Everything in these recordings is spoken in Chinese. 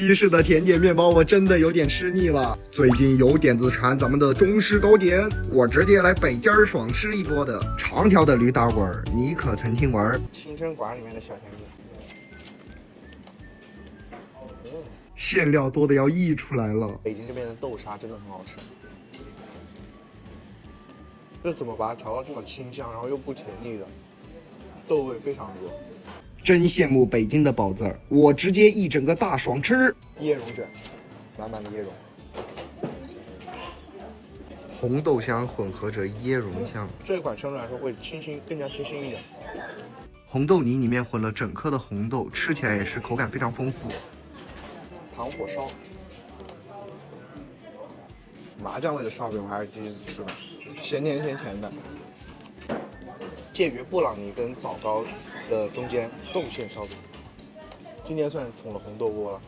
西式的甜点面包我真的有点吃腻了，最近有点子馋咱们的中式糕点，我直接来北京爽吃一波的长条的驴打滚，你可曾听闻？清真馆里面的小甜点，馅料多的要溢出来了。北京这边的豆沙真的很好吃，这怎么把它调到这么清香，然后又不甜腻的，豆味非常多。真羡慕北京的宝字儿，我直接一整个大爽吃。椰蓉卷，满满的椰蓉，红豆香混合着椰蓉香，这一款相对来说会清新，更加清新一点。红豆泥里面混了整颗的红豆，吃起来也是口感非常丰富。糖火烧，麻酱味的烧饼我还是第一次吃的，咸甜咸甜的。介于布朗尼跟枣糕的中间，豆馅烧饼，今天算是捅了红豆锅了。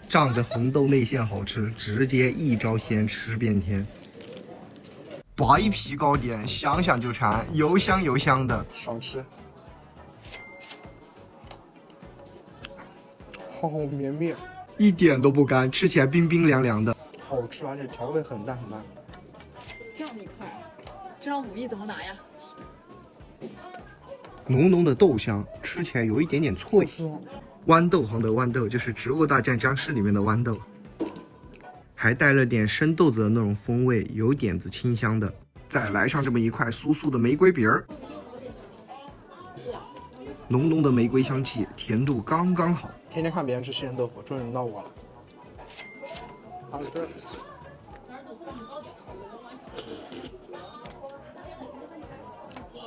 仗着红豆内馅好吃，直接一招鲜吃遍天。白皮糕点想想就馋，油香油香的，爽吃。好绵密，一点都不干，吃起来冰冰凉凉的，好吃，而且调味很淡很淡。这样一块，这样5亿怎么拿呀？浓浓的豆香，吃起来有一点点脆。豌豆黄的豌豆就是《植物大战僵尸》里面的豌豆，还带了点生豆子的那种风味，有点子清香的。再来上这么一块酥酥的玫瑰饼儿，浓浓的玫瑰香气，甜度刚刚好。天天看别人吃杏仁豆腐，终于轮到我了。好吃。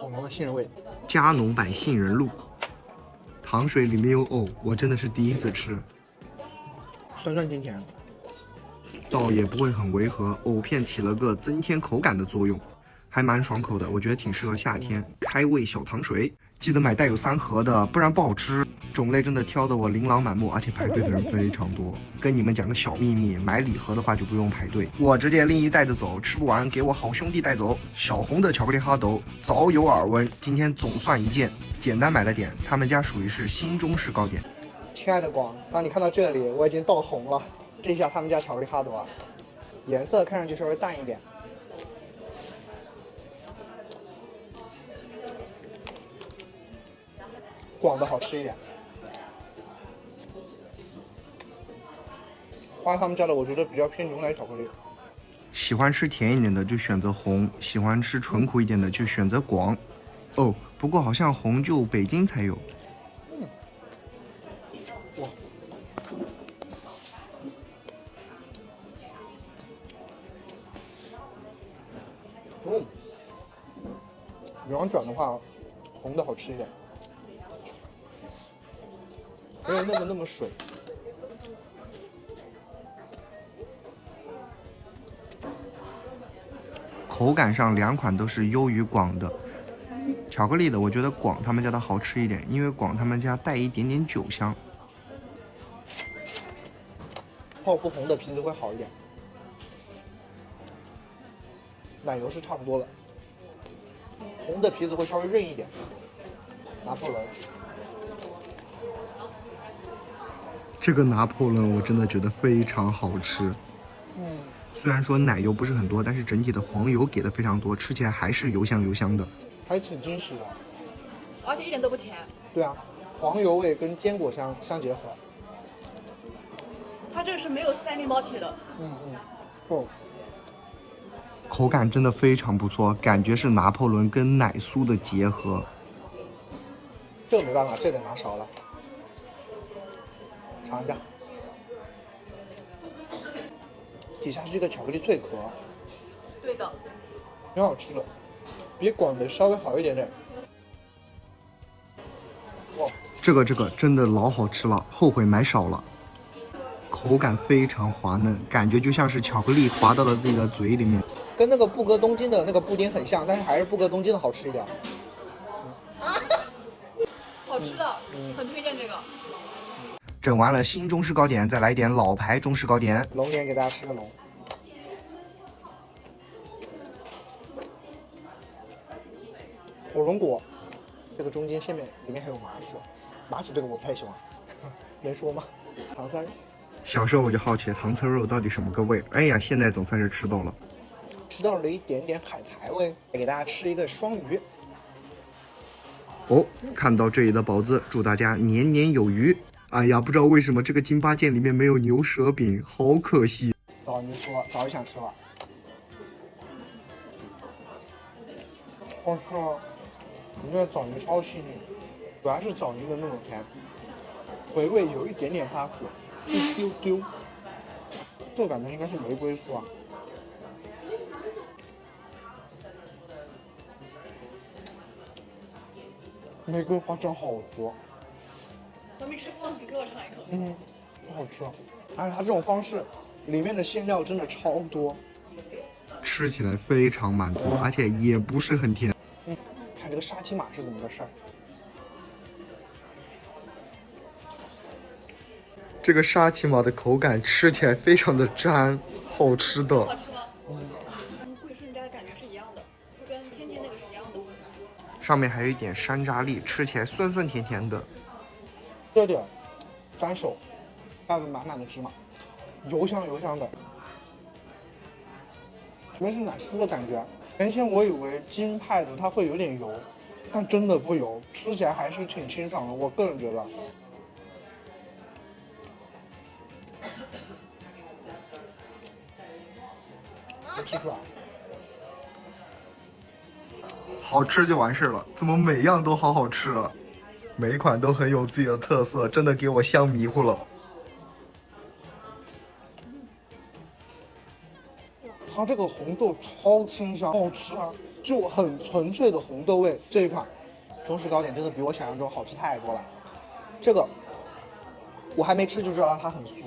好浓的杏仁味，加浓版杏仁露，糖水里面有藕，我真的是第一次吃，酸酸甜甜，倒也不会很违和，藕片起了个增添口感的作用，还蛮爽口的，我觉得挺适合夏天。开胃小糖水，记得买带有3盒的，不然不好吃。种类真的挑得我琳琅满目，而且排队的人非常多。跟你们讲个小秘密，买礼盒的话就不用排队，我直接拎一袋子走，吃不完给我好兄弟带走。小红的巧克力哈斗早有耳闻，今天总算一见，简单买了点，他们家属于是新中式糕点。亲爱的广，当你看到这里，我已经到红了。这一下他们家巧克力哈斗啊，颜色看上去稍微淡一点。广的好吃一点。花他们家的我觉得比较偏牛奶巧克力。喜欢吃甜一点的就选择红，喜欢吃纯苦一点的就选择广。哦，不过好像红就北京才有。哇，羊卷的话，红的好吃一点，没有那么水。口感上2款都是优于广的。巧克力的我觉得广他们家的好吃一点，因为广他们家带一点点酒香。泡芙红的皮子会好一点，奶油是差不多的，红的皮子会稍微韧一点。拿破仑，这个拿破仑我真的觉得非常好吃。虽然说奶油不是很多，但是整体的黄油给的非常多，吃起来还是油香油香的，还挺真实的，而且一点都不甜。对啊，黄油味跟坚果香相结合。它这个是没有塞面包体的。口感真的非常不错，感觉是拿破仑跟奶酥的结合。这没办法，这得拿勺了，尝一下。底下是一个巧克力脆壳，对的，挺好吃的，比广的稍微好一点点。哇，这个真的老好吃了，后悔买少了。口感非常滑嫩，感觉就像是巧克力滑到了自己的嘴里面，跟那个布格东京的那个布丁很像，但是还是布格东京的好吃一点。好吃的，很推荐这个。整完了新中式糕点，再来一点老牌中式糕点。龙年给大家吃个龙。火龙果，这个中间馅面里面还有麻薯，麻薯这个我不太喜欢，能说吗？唐三肉。小时候我就好奇糖醋肉到底什么个味，哎呀，现在总算是吃到了。吃到了一点点海苔味，给大家吃一个双鱼。哦，看到这里的宝子，祝大家年年有余。哎呀，不知道为什么这个金巴剑里面没有牛舌饼，好可惜。早你说，早就想吃了。我靠，你这枣泥超细腻，主要是枣泥的那种甜，回味有一点点发苦，一丢丢。这个感觉应该是玫瑰酥啊。玫瑰花真好吃。我没吃过，你给我尝一口。嗯，好吃。而且它这种方式，里面的馅料真的超多，吃起来非常满足，而且也不是很甜。看这个沙琪玛是怎么个事儿？这个沙琪玛的口感吃起来非常的粘，好吃的。好吃吗？跟贵顺家的感觉是一样的，就跟天津那个是一样的。上面还有一点山楂粒，吃起来酸酸甜甜的。这点沾手，拌了满满的芝麻，油香油香的，里面是奶酥的感觉。原先我以为京派的它会有点油，但真的不油，吃起来还是挺清爽的。我个人觉得。没吃出来。好吃就完事了，怎么每样都好好吃啊？每一款都很有自己的特色，真的给我香迷糊了。它这个红豆超清香，好吃啊，就很纯粹的红豆味。这一款中式糕点真的比我想象中好吃太多了。这个我还没吃就知道它很酥。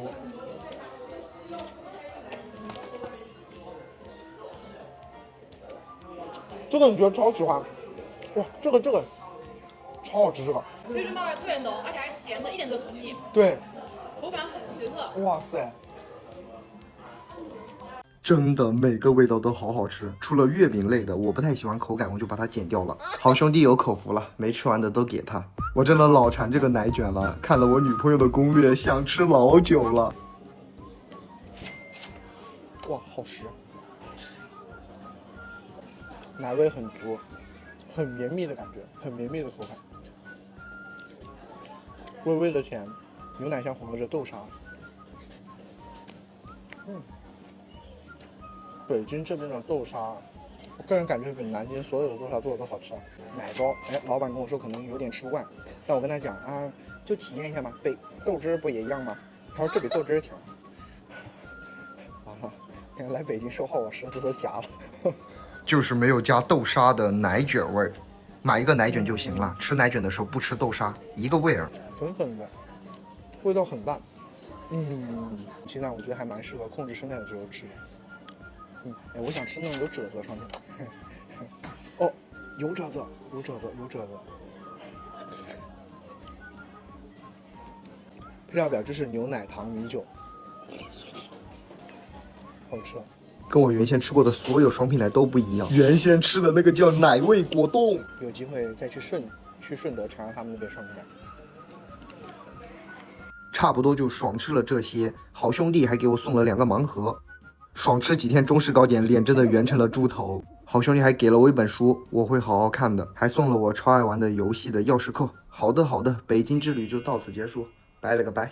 这个你觉得超喜欢？哇，这个超好吃，这个。贵顺爸爸特别浓，而且还是咸的，一点都不腻，对，口感很奇特。哇塞，真的每个味道都好好吃，除了月饼类的，我不太喜欢口感，我就把它剪掉了。好兄弟有口福了，没吃完的都给他。我真的老馋这个奶卷了，看了我女朋友的攻略，想吃老久了。哇，好实，奶味很足，很绵密的感觉，很绵密的口感，微微的甜，牛奶香混合着豆沙。北京这边的豆沙，我个人感觉比南京所有的豆沙做的都好吃。奶糕，哎，老板跟我说可能有点吃不惯，但我跟他讲啊，就体验一下嘛，豆汁不也一样吗？他说这比豆汁强。完了，看来北京售后我舌头都夹了。就是没有加豆沙的奶卷味儿，买一个奶卷就行了。吃奶卷的时候不吃豆沙，一个味儿。粉粉的，味道很淡。清淡，我觉得还蛮适合控制生态的时候吃。哎，我想吃那种有褶子的双面。哦，有褶子，有褶子，有褶子。配料表就是牛奶、糖、米酒，好吃。跟我原先吃过的所有双皮奶都不一样，原先吃的那个叫奶味果冻。有机会再去顺德尝尝他们那边双皮奶。差不多就爽吃了这些，好兄弟还给我送了2个盲盒。爽吃几天中式糕点，脸真的圆成了猪头。好兄弟还给了我一本书，我会好好看的，还送了我超爱玩的游戏的钥匙扣。好的，北京之旅就到此结束，拜了个拜。